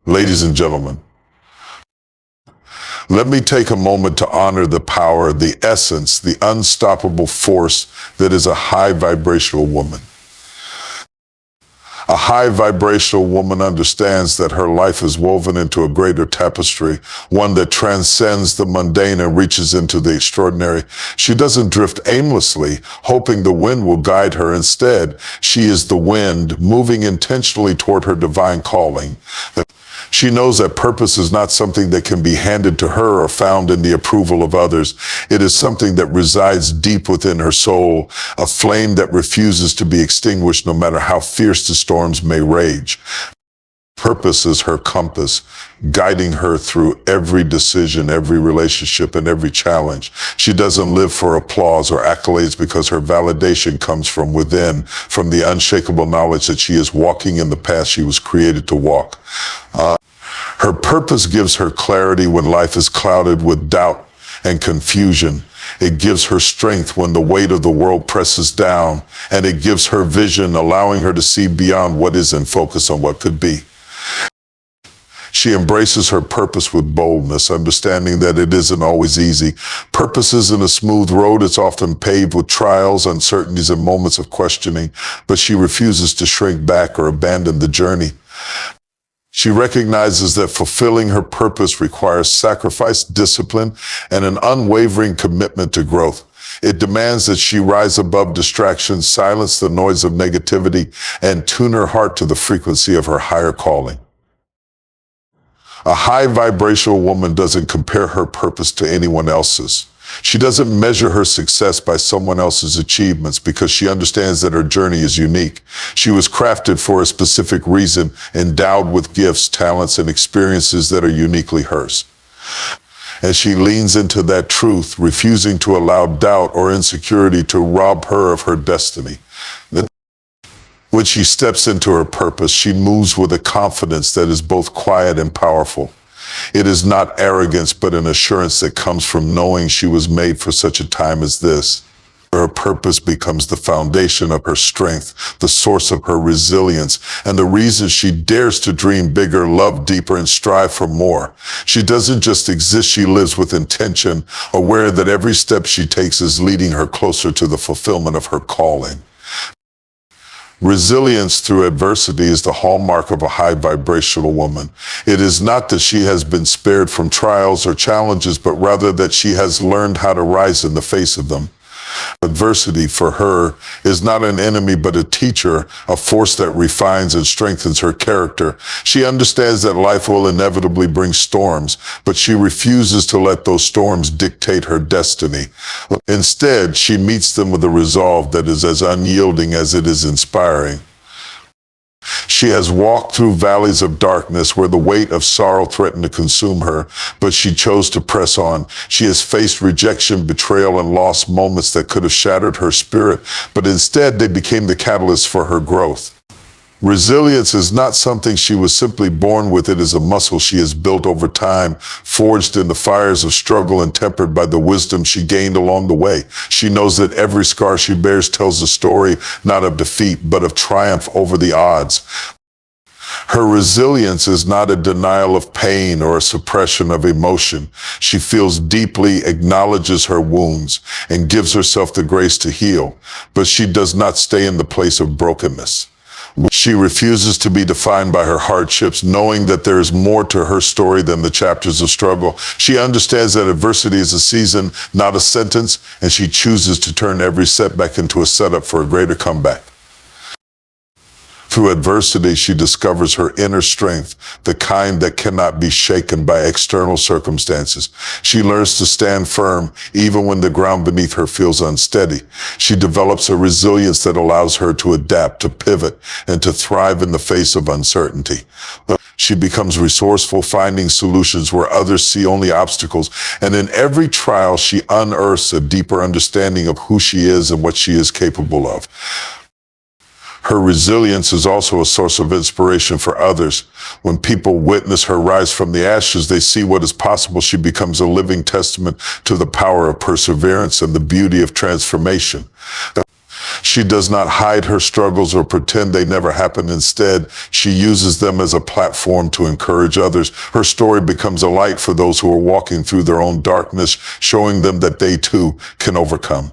Ladies and gentlemen, let me take a moment to honor the power, the essence, the unstoppable force that is a high vibrational woman. A high vibrational woman understands that her life is woven into a greater tapestry, one that transcends the mundane and reaches into the extraordinary. She doesn't drift aimlessly, hoping the wind will guide her. Instead, she is the wind, moving intentionally toward her divine calling. She knows that purpose is not something that can be handed to her or found in the approval of others. It is something that resides deep within her soul, a flame that refuses to be extinguished no matter how fierce the storms may rage. Purpose is her compass, guiding her through every decision, every relationship, and every challenge. She doesn't live for applause or accolades because her validation comes from within, from the unshakable knowledge that she is walking in the path she was created to walk. Her purpose gives her clarity when life is clouded with doubt and confusion. It gives her strength when the weight of the world presses down, and it gives her vision, allowing her to see beyond what is and focus on what could be. She embraces her purpose with boldness, understanding that it isn't always easy. Purpose isn't a smooth road. It's often paved with trials, uncertainties, and moments of questioning, but she refuses to shrink back or abandon the journey. She recognizes that fulfilling her purpose requires sacrifice, discipline, and an unwavering commitment to growth. It demands that she rise above distractions, silence the noise of negativity, and tune her heart to the frequency of her higher calling. A high vibrational woman doesn't compare her purpose to anyone else's. She doesn't measure her success by someone else's achievements because she understands that her journey is unique. She was crafted for a specific reason, endowed with gifts, talents, and experiences that are uniquely hers. And she leans into that truth, refusing to allow doubt or insecurity to rob her of her destiny. When she steps into her purpose, she moves with a confidence that is both quiet and powerful. It is not arrogance, but an assurance that comes from knowing she was made for such a time as this. Her purpose becomes the foundation of her strength, the source of her resilience, and the reason she dares to dream bigger, love deeper, and strive for more. She doesn't just exist, she lives with intention, aware that every step she takes is leading her closer to the fulfillment of her calling. Resilience through adversity is the hallmark of a high vibrational woman. It is not that she has been spared from trials or challenges, but rather that she has learned how to rise in the face of them. Adversity for her is not an enemy, but a teacher, a force that refines and strengthens her character. She understands that life will inevitably bring storms, but she refuses to let those storms dictate her destiny. Instead, she meets them with a resolve that is as unyielding as it is inspiring. She has walked through valleys of darkness where the weight of sorrow threatened to consume her, but she chose to press on. She has faced rejection, betrayal, and loss, moments that could have shattered her spirit, but instead they became the catalyst for her growth. Resilience is not something she was simply born with. It is a muscle she has built over time, forged in the fires of struggle and tempered by the wisdom she gained along the way. She knows that every scar she bears tells a story not of defeat, but of triumph over the odds. Her resilience is not a denial of pain or a suppression of emotion. She feels deeply, acknowledges her wounds, and gives herself the grace to heal, but she does not stay in the place of brokenness. She refuses to be defined by her hardships, knowing that there is more to her story than the chapters of struggle. She understands that adversity is a season, not a sentence, and she chooses to turn every setback into a setup for a greater comeback. Through adversity, she discovers her inner strength, the kind that cannot be shaken by external circumstances. She learns to stand firm, even when the ground beneath her feels unsteady. She develops a resilience that allows her to adapt, to pivot, and to thrive in the face of uncertainty. She becomes resourceful, finding solutions where others see only obstacles. And in every trial, she unearths a deeper understanding of who she is and what she is capable of. Her resilience is also a source of inspiration for others. When people witness her rise from the ashes, they see what is possible. She becomes a living testament to the power of perseverance and the beauty of transformation. She does not hide her struggles or pretend they never happened. Instead, she uses them as a platform to encourage others. Her story becomes a light for those who are walking through their own darkness, showing them that they too can overcome.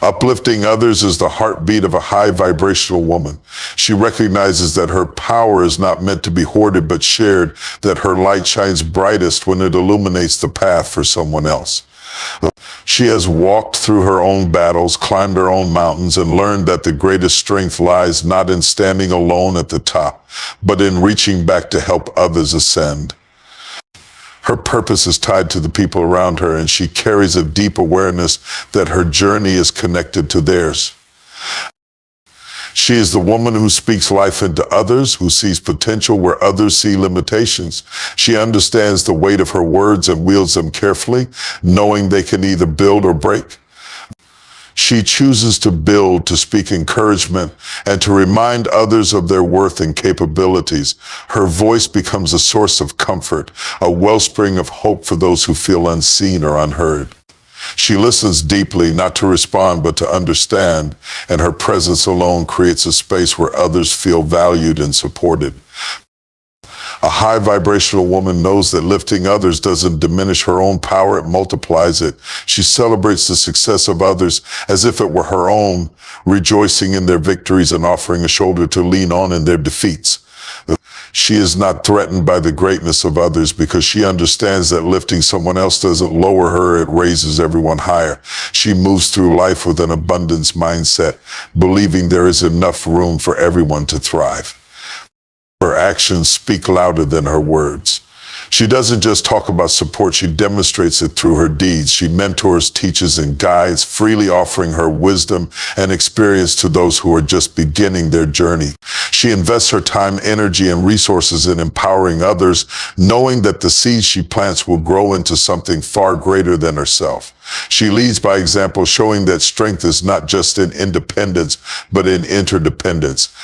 Uplifting others is the heartbeat of a high vibrational woman. She recognizes that her power is not meant to be hoarded but shared, that her light shines brightest when it illuminates the path for someone else. She has walked through her own battles, climbed her own mountains, and learned that the greatest strength lies not in standing alone at the top, but in reaching back to help others ascend. Her purpose is tied to the people around her, and she carries a deep awareness that her journey is connected to theirs. She is the woman who speaks life into others, who sees potential where others see limitations. She understands the weight of her words and wields them carefully, knowing they can either build or break. She chooses to build, to speak encouragement, and to remind others of their worth and capabilities. Her voice becomes a source of comfort, a wellspring of hope for those who feel unseen or unheard. She listens deeply, not to respond, but to understand, and her presence alone creates a space where others feel valued and supported. A high vibrational woman knows that lifting others doesn't diminish her own power, it multiplies it. She celebrates the success of others as if it were her own, rejoicing in their victories and offering a shoulder to lean on in their defeats. She is not threatened by the greatness of others because she understands that lifting someone else doesn't lower her, it raises everyone higher. She moves through life with an abundance mindset, believing there is enough room for everyone to thrive. Her actions speak louder than her words. She doesn't just talk about support, she demonstrates it through her deeds. She mentors, teaches, and guides, freely offering her wisdom and experience to those who are just beginning their journey. She invests her time, energy, and resources in empowering others, knowing that the seeds she plants will grow into something far greater than herself. She leads by example, showing that strength is not just in independence, but in interdependence.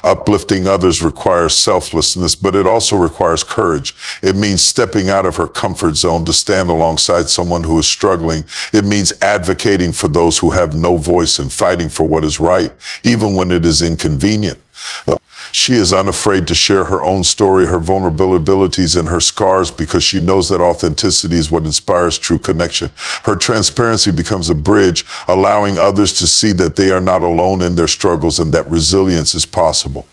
Uplifting others requires selflessness, but it also requires courage. It means stepping out of her comfort zone to stand alongside someone who is struggling. It means advocating for those who have no voice and fighting for what is right, even when it is inconvenient. She is unafraid to share her own story, her vulnerabilities, and her scars because she knows that authenticity is what inspires true connection. Her transparency becomes a bridge, allowing others to see that they are not alone in their struggles and that resilience is possible.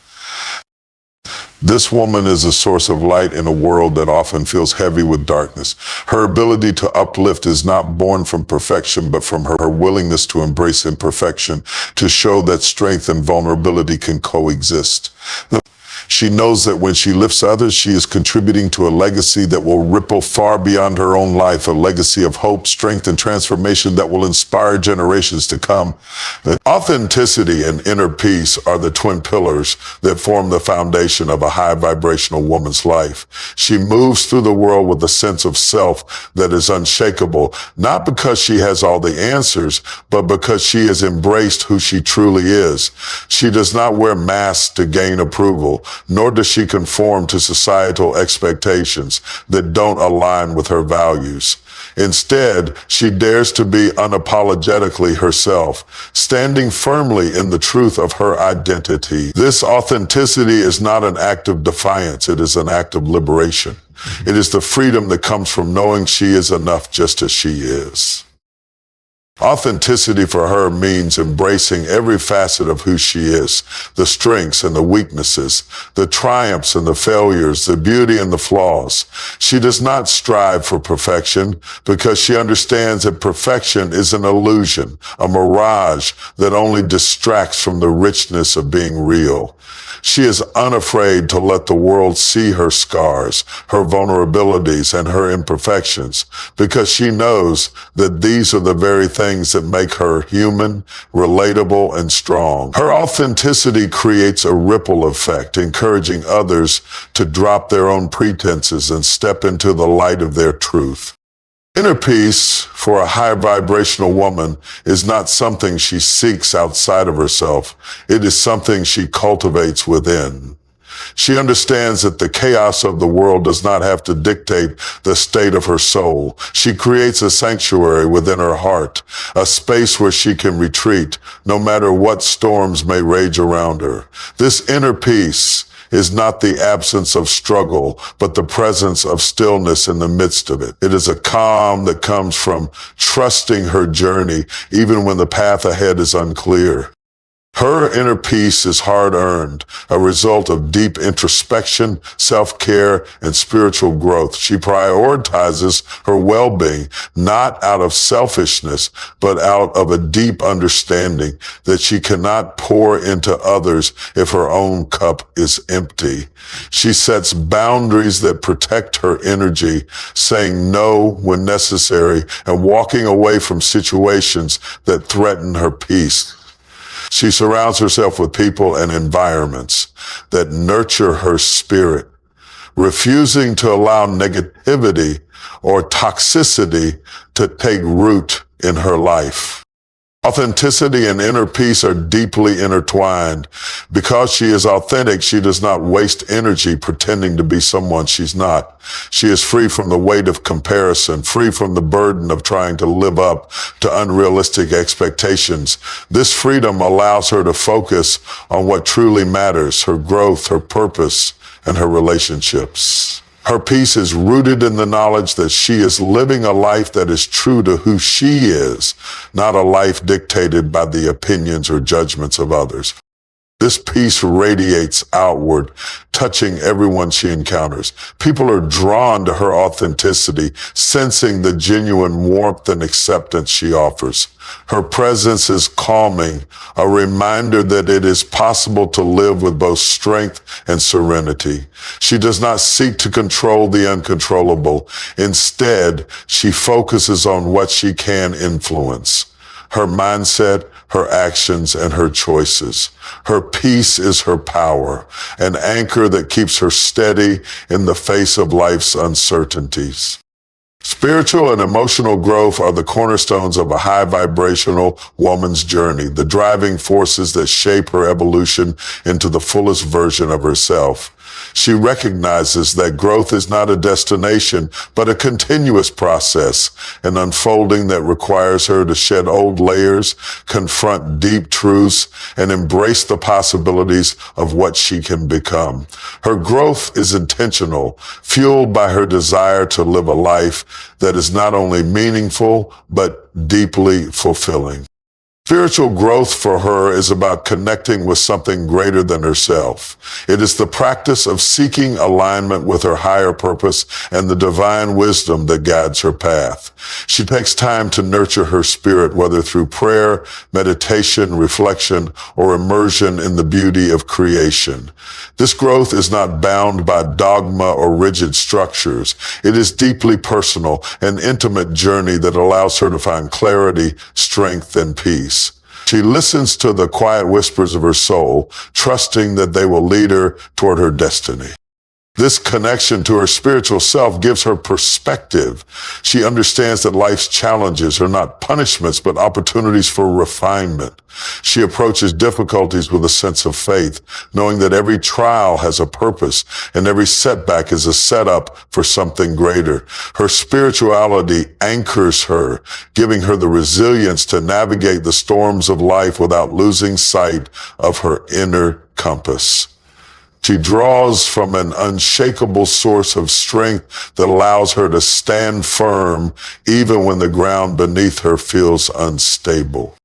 This woman is a source of light in a world that often feels heavy with darkness. Her ability to uplift is not born from perfection, but from her willingness to embrace imperfection, to show that strength and vulnerability can coexist. She knows that when she lifts others, she is contributing to a legacy that will ripple far beyond her own life, a legacy of hope, strength, and transformation that will inspire generations to come. Authenticity and inner peace are the twin pillars that form the foundation of a high vibrational woman's life. She moves through the world with a sense of self that is unshakable, not because she has all the answers, but because she has embraced who she truly is. She does not wear masks to gain approval, nor does she conform to societal expectations that don't align with her values. Instead, she dares to be unapologetically herself, standing firmly in the truth of her identity. This authenticity is not an act of defiance, it is an act of liberation. It is the freedom that comes from knowing she is enough just as she is. Authenticity for her means embracing every facet of who she is, the strengths and the weaknesses, the triumphs and the failures, the beauty and the flaws. She does not strive for perfection because she understands that perfection is an illusion, a mirage that only distracts from the richness of being real. She is unafraid to let the world see her scars, her vulnerabilities, and her imperfections, because she knows that these are the very things that make her human, relatable, and strong. Her authenticity creates a ripple effect, encouraging others to drop their own pretenses and step into the light of their truth. Inner peace for a high vibrational woman is not something she seeks outside of herself. It is something she cultivates within. She understands that the chaos of the world does not have to dictate the state of her soul. She creates a sanctuary within her heart, a space where she can retreat, no matter what storms may rage around her. This inner peace is not the absence of struggle, but the presence of stillness in the midst of it. It is a calm that comes from trusting her journey, even when the path ahead is unclear. Her inner peace is hard-earned, a result of deep introspection, self-care, and spiritual growth. She prioritizes her well-being, not out of selfishness, but out of a deep understanding that she cannot pour into others if her own cup is empty. She sets boundaries that protect her energy, saying no when necessary and walking away from situations that threaten her peace. She surrounds herself with people and environments that nurture her spirit, refusing to allow negativity or toxicity to take root in her life. Authenticity and inner peace are deeply intertwined. Because she is authentic, she does not waste energy pretending to be someone she's not. She is free from the weight of comparison, free from the burden of trying to live up to unrealistic expectations. This freedom allows her to focus on what truly matters, her growth, her purpose, and her relationships. Her peace is rooted in the knowledge that she is living a life that is true to who she is, not a life dictated by the opinions or judgments of others. This peace radiates outward, touching everyone she encounters. People are drawn to her authenticity, sensing the genuine warmth and acceptance she offers. Her presence is calming, a reminder that it is possible to live with both strength and serenity. She does not seek to control the uncontrollable. Instead, she focuses on what she can influence: her mindset, her actions, and her choices. Her peace is her power, an anchor that keeps her steady in the face of life's uncertainties. Spiritual and emotional growth are the cornerstones of a high vibrational woman's journey, the driving forces that shape her evolution into the fullest version of herself. She recognizes that growth is not a destination, but a continuous process, an unfolding that requires her to shed old layers, confront deep truths, and embrace the possibilities of what she can become. Her growth is intentional, fueled by her desire to live a life that is not only meaningful, but deeply fulfilling. Spiritual growth for her is about connecting with something greater than herself. It is the practice of seeking alignment with her higher purpose and the divine wisdom that guides her path. She takes time to nurture her spirit, whether through prayer, meditation, reflection, or immersion in the beauty of creation. This growth is not bound by dogma or rigid structures. It is deeply personal, an intimate journey that allows her to find clarity, strength, and peace. She listens to the quiet whispers of her soul, trusting that they will lead her toward her destiny. This connection to her spiritual self gives her perspective. She understands that life's challenges are not punishments, but opportunities for refinement. She approaches difficulties with a sense of faith, knowing that every trial has a purpose and every setback is a setup for something greater. Her spirituality anchors her, giving her the resilience to navigate the storms of life without losing sight of her inner compass. She draws from an unshakable source of strength that allows her to stand firm even when the ground beneath her feels unstable.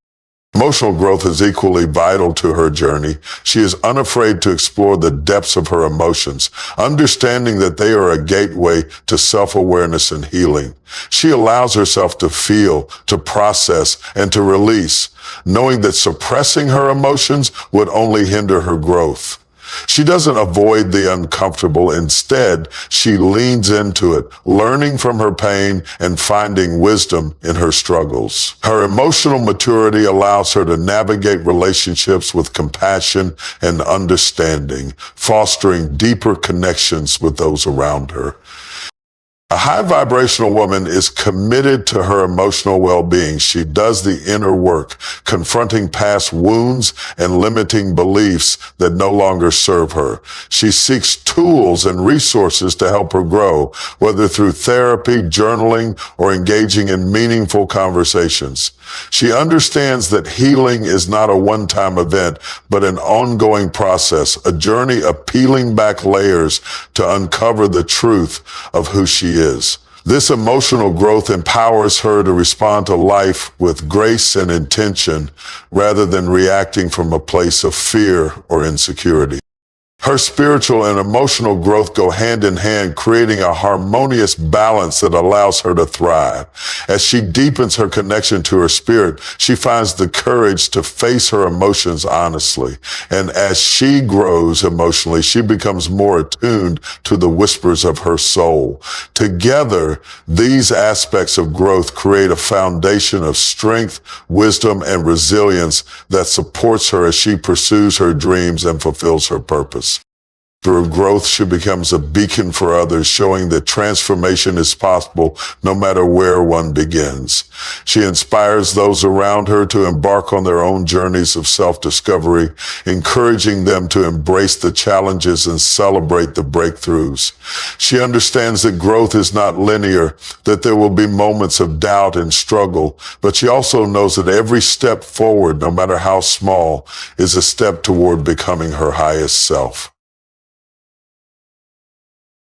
Emotional growth is equally vital to her journey. She is unafraid to explore the depths of her emotions, understanding that they are a gateway to self-awareness and healing. She allows herself to feel, to process, and to release, knowing that suppressing her emotions would only hinder her growth. She doesn't avoid the uncomfortable. Instead, she leans into it, learning from her pain and finding wisdom in her struggles. Her emotional maturity allows her to navigate relationships with compassion and understanding, fostering deeper connections with those around her. A high vibrational woman is committed to her emotional well-being. She does the inner work, confronting past wounds and limiting beliefs that no longer serve her. She seeks tools and resources to help her grow, whether through therapy, journaling, or engaging in meaningful conversations. She understands that healing is not a one-time event, but an ongoing process, a journey of peeling back layers to uncover the truth of who she is. This emotional growth empowers her to respond to life with grace and intention rather than reacting from a place of fear or insecurity. Her spiritual and emotional growth go hand in hand, creating a harmonious balance that allows her to thrive. As she deepens her connection to her spirit, she finds the courage to face her emotions honestly. And as she grows emotionally, she becomes more attuned to the whispers of her soul. Together, these aspects of growth create a foundation of strength, wisdom, and resilience that supports her as she pursues her dreams and fulfills her purpose. Through growth, she becomes a beacon for others, showing that transformation is possible no matter where one begins. She inspires those around her to embark on their own journeys of self-discovery, encouraging them to embrace the challenges and celebrate the breakthroughs. She understands that growth is not linear, that there will be moments of doubt and struggle, but she also knows that every step forward, no matter how small, is a step toward becoming her highest self.